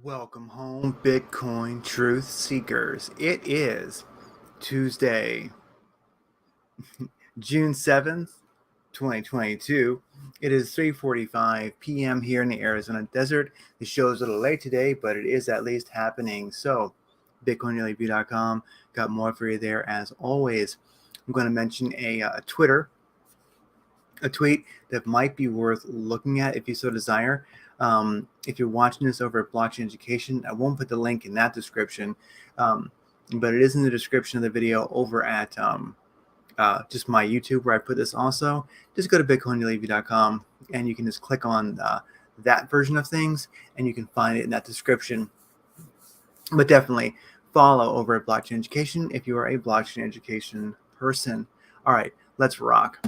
Welcome home, Bitcoin truth seekers. It is Tuesday, June 7th, 2022. It is 3:45 p.m. here in the Arizona desert. The show is a little late today, but it is at least happening. So, BitcoinReview.com got more for you there as always. I'm going to mention a tweet that might be worth looking at if you so desire. If you're watching this over at Blockchain Education, I won't put the link in that description, but it is in the description of the video over at just my YouTube where I put this also. Just go to bitcoinreview.com and you can just click on that version of things and you can find it in that description. But definitely follow over at Blockchain Education if you are a blockchain education person. All right, let's rock.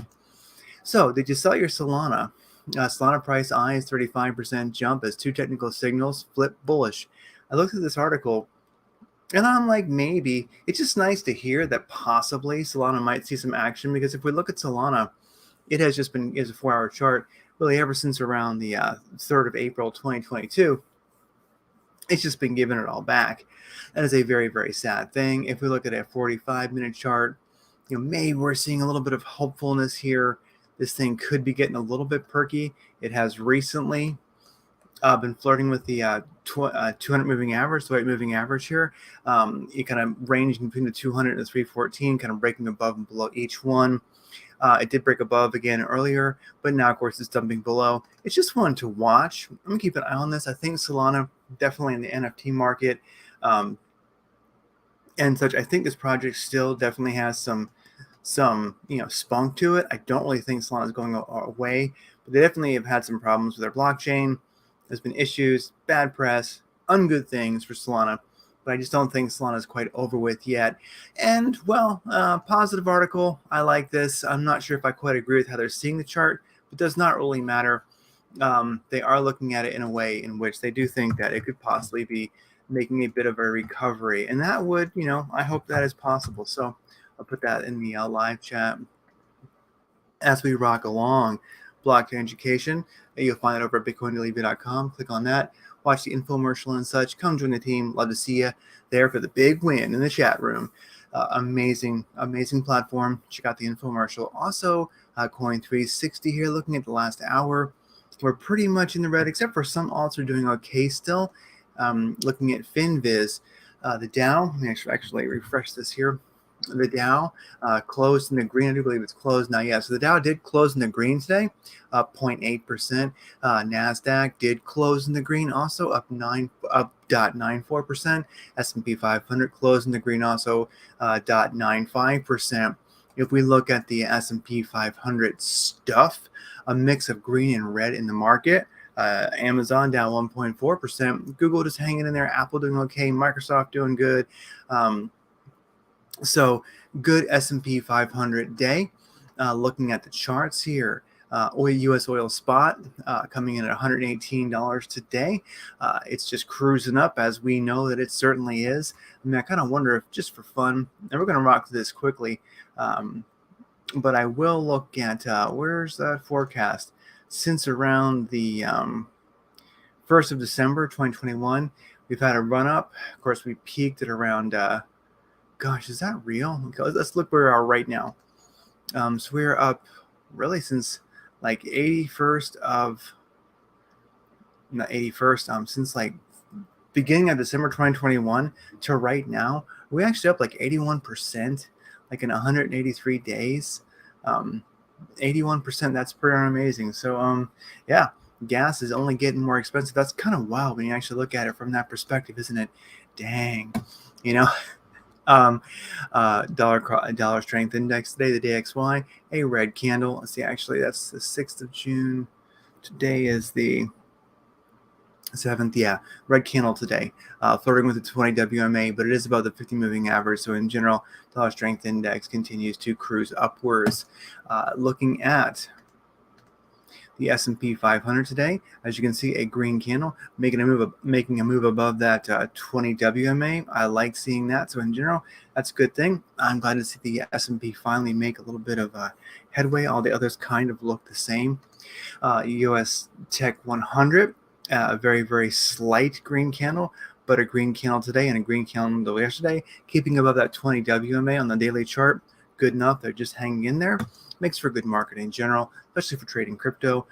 So, did you sell your Solana? Solana price eyes 35% jump as two technical signals flip bullish. I looked at this article and I'm like, maybe. It's just nice to hear that possibly Solana might see some action because if we look at Solana, it has just been, is a 4-hour chart, really ever since around the 3rd of April 2022. It's just been giving it all back. That is a very, very sad thing. If we look at a 45-minute chart, maybe we're seeing a little bit of hopefulness here. This thing could be getting a little bit perky. It has recently been flirting with the 200 moving average, the white moving average here. It kind of ranging between the 200 and the 314, kind of breaking above and below each one. It did break above again earlier, but now, of course, it's dumping below. It's just one to watch. I'm going to keep an eye on this. I think Solana, definitely in the NFT market and such, I think this project still definitely has some spunk to it. I don't really think Solana is going away, but they definitely have had some problems with their blockchain. There's been issues, bad press, ungood things for Solana, but I just don't think Solana is quite over with yet. And, well, positive article. I like this. I'm not sure if I quite agree with how they're seeing the chart, but it does not really matter. They are looking at it in a way in which they do think that it could possibly be making a bit of a recovery. And that would, I hope that is possible. So I'll put that in the live chat as we rock along. Blockchain Education, you'll find it over at bitcoinreview.com. Click on that. Watch the infomercial and such. Come join the team. Love to see you there for the big win in the chat room. Amazing platform. Check out the infomercial. Also, Coin 360 here, looking at the last hour. We're pretty much in the red, except for some alts are doing okay still. Looking at FinViz, the Dow. Let me actually refresh this here. The Dow closed in the green. I do believe it's closed now. Yeah, so the Dow did close in the green today, up 0.8%. NASDAQ did close in the green, also up 0.94%. S&P 500 closed in the green, also 0.95%. If we look at the S&P 500 stuff, a mix of green and red in the market. Amazon down 1.4%. Google just hanging in there. Apple doing okay. Microsoft doing good. So good S&P 500 day. Looking at the charts here, U.S. oil spot coming in at $118 today. It's just cruising up, as we know that it certainly is. I mean, I kind of wonder if, just for fun, and we're going to rock this quickly, but I will look at where's that forecast. Since around the 1st of December 2021, we've had a run up. Of course, we peaked at around gosh, is that real? Let's look where we are right now. So we're up really since like since like beginning of December 2021 to right now. We actually up like 81%, like in 183 days. 81%, that's pretty amazing. So yeah, gas is only getting more expensive. That's kind of wild when you actually look at it from that perspective, isn't it? Dang, dollar strength index today, the DXY, a red candle. Let's see, actually that's the 6th of June. Today is the 7th. Yeah, red candle today, flirting with the 20 WMA, but it is above the 50 moving average. So in general, dollar strength index continues to cruise upwards. Looking at the S&P 500 today, as you can see, a green candle making a move above that 20 WMA. I like seeing that. So in general, that's a good thing. I'm glad to see the S&P finally make a little bit of headway. All the others kind of look the same. US Tech 100 a very, very slight green candle, but a green candle today and a green candle yesterday, keeping above that 20 WMA on the daily chart. Good enough. They're just hanging in there. Makes for good market in general, especially for trading crypto.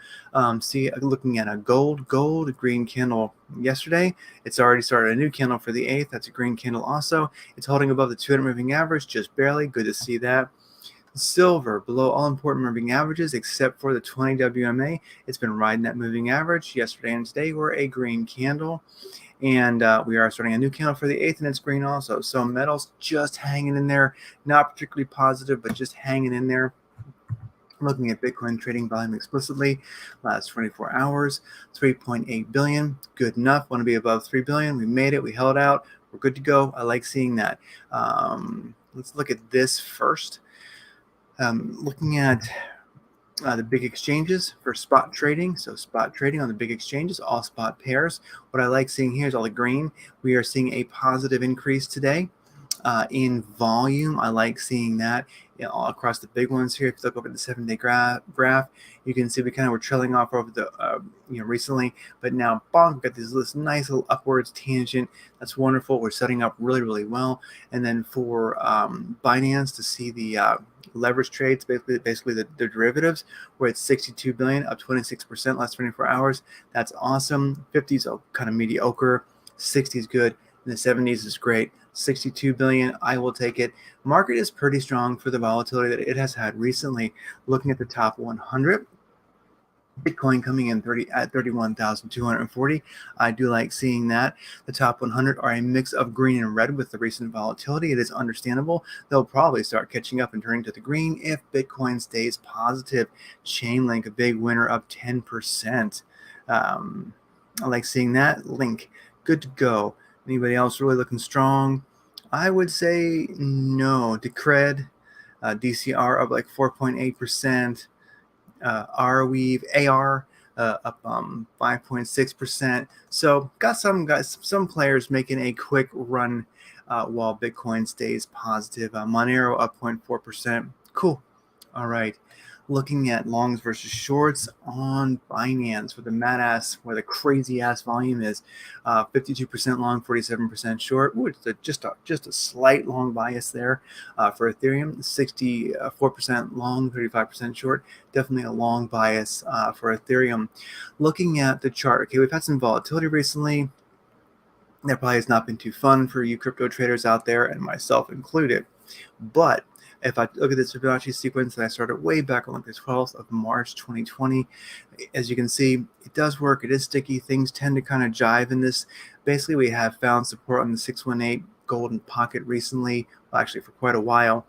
See, looking at a gold, green candle yesterday. It's already started a new candle for the 8th. That's a green candle also. It's holding above the 200 moving average, just barely. Good to see that. Silver below all important moving averages except for the 20 WMA. It's been riding that moving average. Yesterday and today were a green candle. And we are starting a new candle for the 8th, and it's green also. So metals just hanging in there. Not particularly positive, but just hanging in there. Looking at Bitcoin trading volume explicitly, last 24 hours, 3.8 billion. Good enough. Want to be above 3 billion. We made it. We held out. We're good to go. I like seeing that. Let's look at this first. Looking at the big exchanges for spot trading. So spot trading on the big exchanges, all spot pairs. What I like seeing here is all the green. We are seeing a positive increase today. In volume, I like seeing that all across the big ones here. If you look over the 7-day graph, you can see we kind of were trailing off over the recently, but now bonk, we've got this nice little upwards tangent. That's wonderful. We're setting up really, really well. And then for Binance to see the leverage trades, basically the derivatives, we're at 62 billion, up 26% last 24 hours. That's awesome. 50s are kind of mediocre. 60s good. And the 70s is great. 62 billion, I will take it. Market is pretty strong for the volatility that it has had recently. Looking at the top 100, Bitcoin coming in at 31,240. I do like seeing that. The top 100 are a mix of green and red with the recent volatility. It is understandable. They'll probably start catching up and turning to the green if Bitcoin stays positive. Chainlink, a big winner, up 10%. I like seeing that. Link, good to go. Anybody else really looking strong? I would say no. Decred, DCR up like 4.8%. Arweave, AR up 5.6%. So got some players making a quick run while Bitcoin stays positive. Monero up 0.4%. Cool. All right. Looking at longs versus shorts on Binance, where the crazy ass volume is, 52% long, 47% short. Ooh, it's just a slight long bias there for Ethereum. 64% long, 35% short. Definitely a long bias for Ethereum. Looking at the chart, okay, we've had some volatility recently. That probably has not been too fun for you crypto traders out there, and myself included. But if I look at this Fibonacci sequence that I started way back on like the 12th of March 2020, as you can see, it does work. It is sticky. Things tend to kind of jive in this. Basically, we have found support on the 618 golden pocket recently, well, actually for quite a while.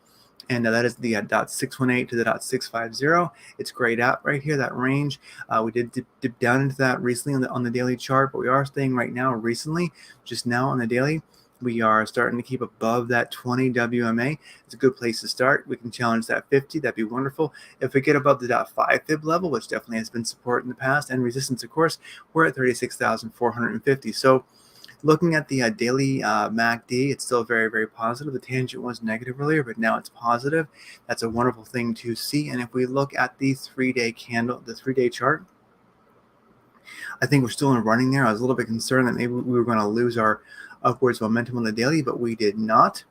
And that is the .618 to the .650. It's grayed out right here, that range. We did dip down into that recently on the daily chart, but we are staying right now recently, just now on the daily. We are starting to keep above that 20 WMA. It's a good place to start. We can challenge that 50. That'd be wonderful. If we get above the .5 fib level, which definitely has been support in the past, and resistance, of course, we're at 36,450. So looking at the daily MACD, it's still very, very positive. The tangent was negative earlier, but now it's positive. That's a wonderful thing to see. And if we look at the 3-day candle, the 3-day chart, I think we're still in running there. I was a little bit concerned that maybe we were going to lose our upwards momentum on the daily, but we did not.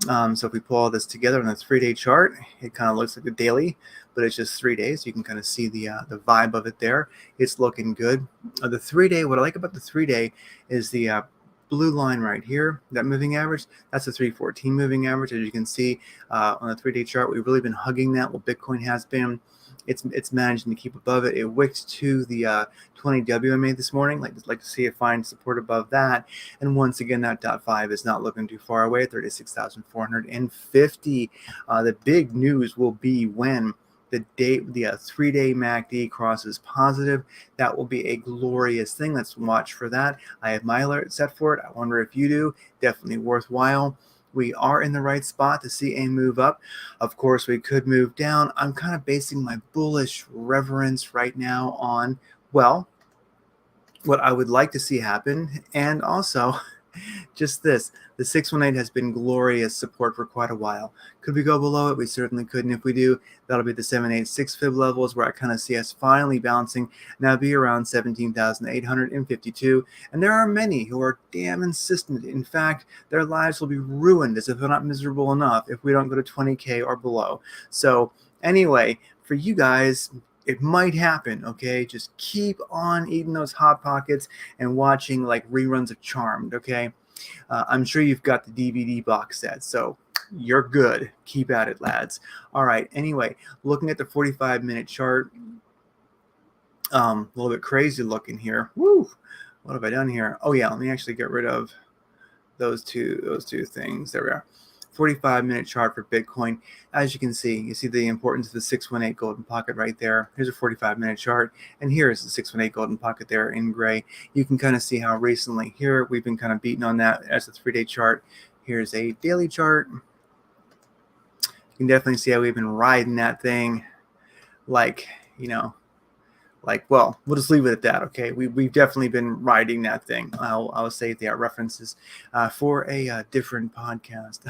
So if we pull all this together on the 3-day chart, it kind of looks like a daily, but it's just 3 days. You can kind of see the vibe of it there. It's looking good. The 3-day, what I like about the 3-day is the blue line right here, that moving average. That's the 314 moving average. As you can see on the 3-day chart, we've really been hugging that. Well, Bitcoin has been. It's managing to keep above it. It wicked to the 20 WMA this morning. Like to see it find support above that. And once again, that .5 is not looking too far away. 36,450. The big news will be when the 3-day MACD crosses positive. That will be a glorious thing. Let's watch for that. I have my alert set for it. I wonder if you do. Definitely worthwhile. We are in the right spot to see a move up. Of course, we could move down. I'm kind of basing my bullish reverence right now on, well, what I would like to see happen. And also, Just this, the 618 has been glorious support for quite a while. Could we go below it? We certainly could, and if we do, that'll be the 786 fib levels, where I kind of see us finally bouncing. Now be around 17,852, and there are many who are damn insistent. In fact, their lives will be ruined, as if they're not miserable enough, if we don't go to 20K or below. So anyway, for you guys, it might happen, okay? Just keep on eating those Hot Pockets and watching like reruns of Charmed, okay? I'm sure you've got the DVD box set, so you're good. Keep at it, lads. All right, anyway, looking at the 45-minute chart, a little bit crazy looking here. Woo! What have I done here? Oh yeah, let me actually get rid of those two things. There we are. 45-minute chart for Bitcoin. As you can see, you see the importance of the 618 golden pocket right there. Here's a 45-minute chart, and here's the 618 golden pocket there in gray. You can kind of see how recently here we've been kind of beating on that as a 3-day chart. Here's a daily chart. You can definitely see how we've been riding that thing like, well, we'll just leave it at that, okay? We've definitely been riding that thing. I'll save the references for a different podcast.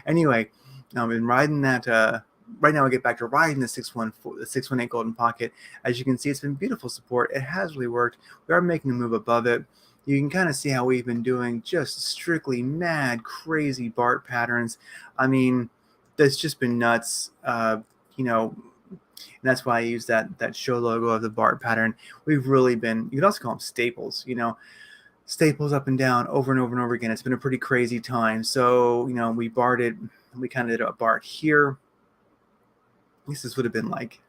Anyway, I've been riding that. Right now, I'll get back to riding the 618 golden pocket. As you can see, it's been beautiful support. It has really worked. We are making a move above it. You can kind of see how we've been doing just strictly mad, crazy Bart patterns. I mean, that's just been nuts. And that's why I use that show logo of the Bart pattern. We've really been, you could also call them staples, staples up and down over and over and over again. It's been a pretty crazy time. So, we Barted, we kind of did a Bart here. At least this would have been like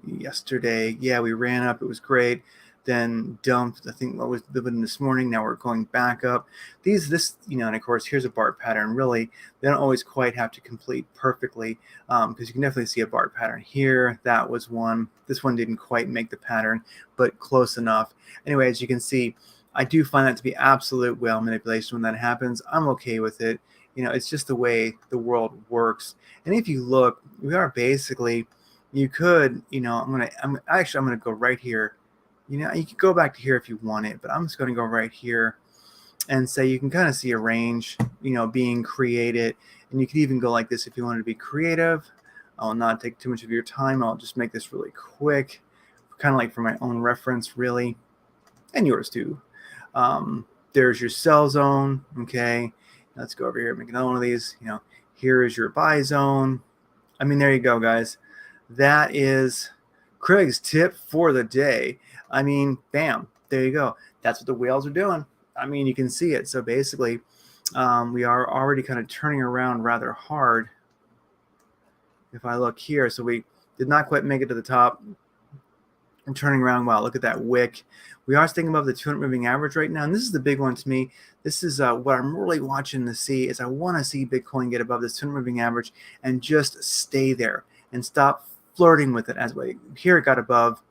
yesterday. Yeah, we ran up. It was great. Then dumped. I think what was living this morning. Now we're going back up. And of course, here's a Bart pattern. Really, they don't always quite have to complete perfectly, because you can definitely see a Bart pattern here. That was one. This one didn't quite make the pattern, but close enough. Anyway, as you can see, I do find that to be absolute whale manipulation when that happens. I'm okay with it. It's just the way the world works. And if you look, we are basically, you could, I'm gonna go right here. You can go back to here if you want it, but I'm just going to go right here and say you can kind of see a range, being created. And you could even go like this if you wanted to be creative. I'll not take too much of your time. I'll just make this really quick, kind of like for my own reference, really, and yours too. There's your sell zone. Okay, let's go over here and make another one of these. Here is your buy zone. I mean, there you go, guys. That is Craig's tip for the day. I mean, bam, there you go. That's what the whales are doing. I mean, you can see it. So basically, we are already kind of turning around rather hard. If I look here, so we did not quite make it to the top. I'm turning around. Wow, look at that wick. We are staying above the 200 moving average right now. And this is the big one to me. This is what I'm really watching to see is I want to see Bitcoin get above this 200 moving average and just stay there and stop flirting with it. As we here it got above.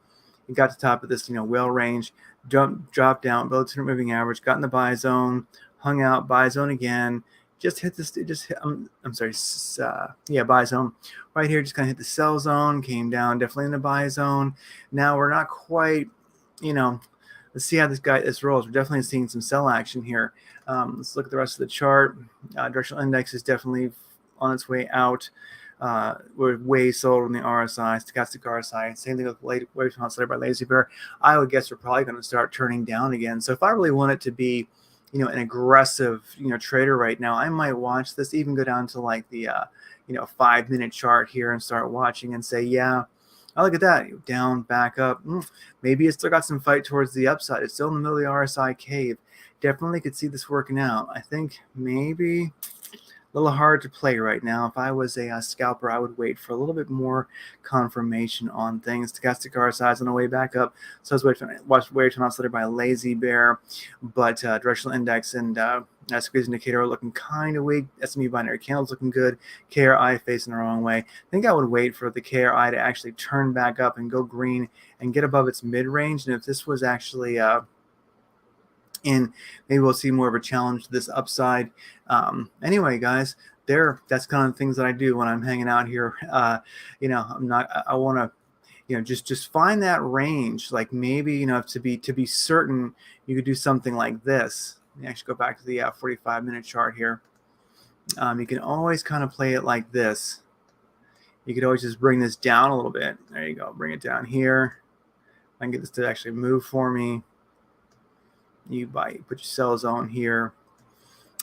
It got to the top of this, whale range, dropped down below 200 moving average, got in the buy zone, hung out, buy zone again, just hit this, buy zone right here, just kind of hit the sell zone, came down, definitely in the buy zone. Now we're not quite, let's see how this rolls. We're definitely seeing some sell action here. Let's look at the rest of the chart. Directional index is definitely on its way out. We're way sold on the RSI, stochastic RSI. Same thing with wave oscillator by Lazy Bear. I would guess we're probably going to start turning down again. So if I really want it to be, an aggressive, trader right now, I might watch this, even go down to like the, 5-minute chart here and start watching and say, yeah, I look at that, down, back up. Maybe it's still got some fight towards the upside. It's still in the middle of the RSI cave. Definitely could see this working out. I think maybe a little hard to play right now. If I was a scalper, I would wait for a little bit more confirmation on things. Stochastic RSI is on the way back up, so I was waiting on oscillator by Lazy Bear, but directional index and squeeze indicator are looking kind of weak. S&P binary candles looking good. KRI facing the wrong way. I think I would wait for the KRI to actually turn back up and go green and get above its mid-range. And if this was actually in, maybe we'll see more of a challenge to this upside. Anyway, guys, that's kind of things that I do when I'm hanging out here. I want to, just find that range. Like maybe, to be certain, you could do something like this. Let me actually go back to the 45-minute chart here. You can always kind of play it like this. You could always just bring this down a little bit. There you go. Bring it down here. I can get this to actually move for me. You put your sell zone here,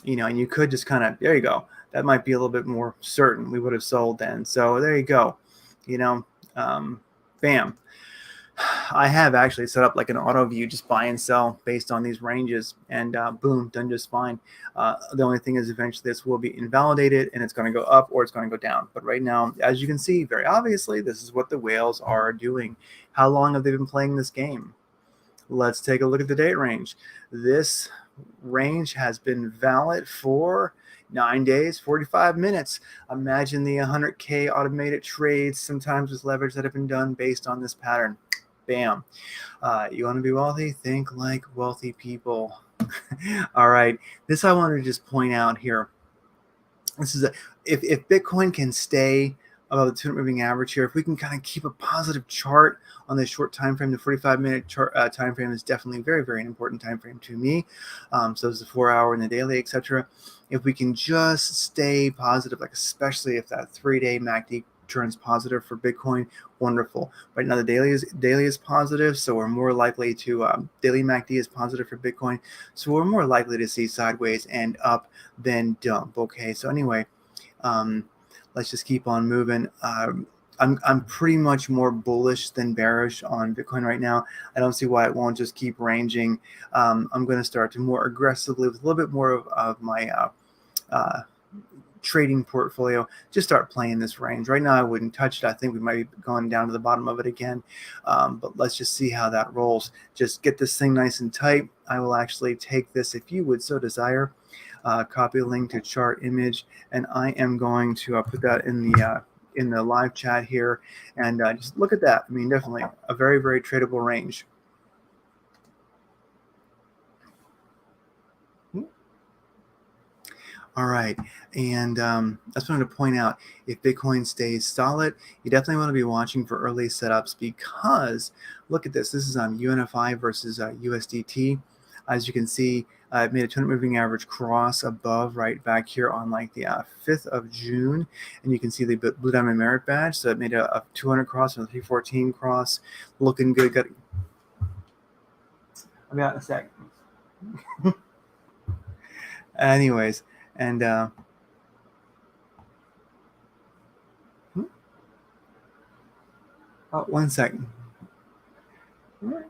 and you could just kind of, there you go. That might be a little bit more certain. We would have sold then. So there you go. Bam. I have actually set up like an auto view, just buy and sell based on these ranges, and boom, done just fine. The only thing is eventually this will be invalidated and it's going to go up or it's going to go down. But right now, as you can see, very obviously, this is what the whales are doing. How long have they been playing this game? Let's take a look at the date range. This range has been valid for 9 days, 45 minutes. Imagine the 100K automated trades, sometimes with leverage that have been done based on this pattern. Bam. You want to be wealthy? Think like wealthy people. All right. This I wanted to just point out here. This is if Bitcoin can stay above the 200 moving average here, if we can kind of keep a positive chart on this short time frame, the 45-minute chart time frame is definitely very, very important time frame to me. So it's the 4-hour and the daily, etc. If we can just stay positive, like especially if that 3-day MACD turns positive for Bitcoin, wonderful. Right now the daily is positive, so we're more likely to daily MACD is positive for Bitcoin, so we're more likely to see sideways and up than dump. Okay, so anyway, let's just keep on moving. I'm pretty much more bullish than bearish on Bitcoin right now. I don't see why it won't just keep ranging. I'm going to start to more aggressively with a little bit more of my trading portfolio, just start playing this range. Right now I wouldn't touch it. I think we might be going down to the bottom of it again, but let's just see how that rolls. Just get this thing nice and tight. I will actually take this, if you would so desire, copy a link to chart image, and I am going to put that in the live chat here, and just look at that. I mean, definitely a very, very tradable range. All right, and I just wanted to point out, if Bitcoin stays solid, you definitely want to be watching for early setups, because look at this. This is on UNFI versus USDT. As you can see, it made a 200 moving average cross above right back here on like the 5th of June, and you can see the Blue Diamond Merit Badge. So it made a 200 cross and a 314 cross, looking good. I'll be out in a sec. Anyways, and oh, 1 second. All right.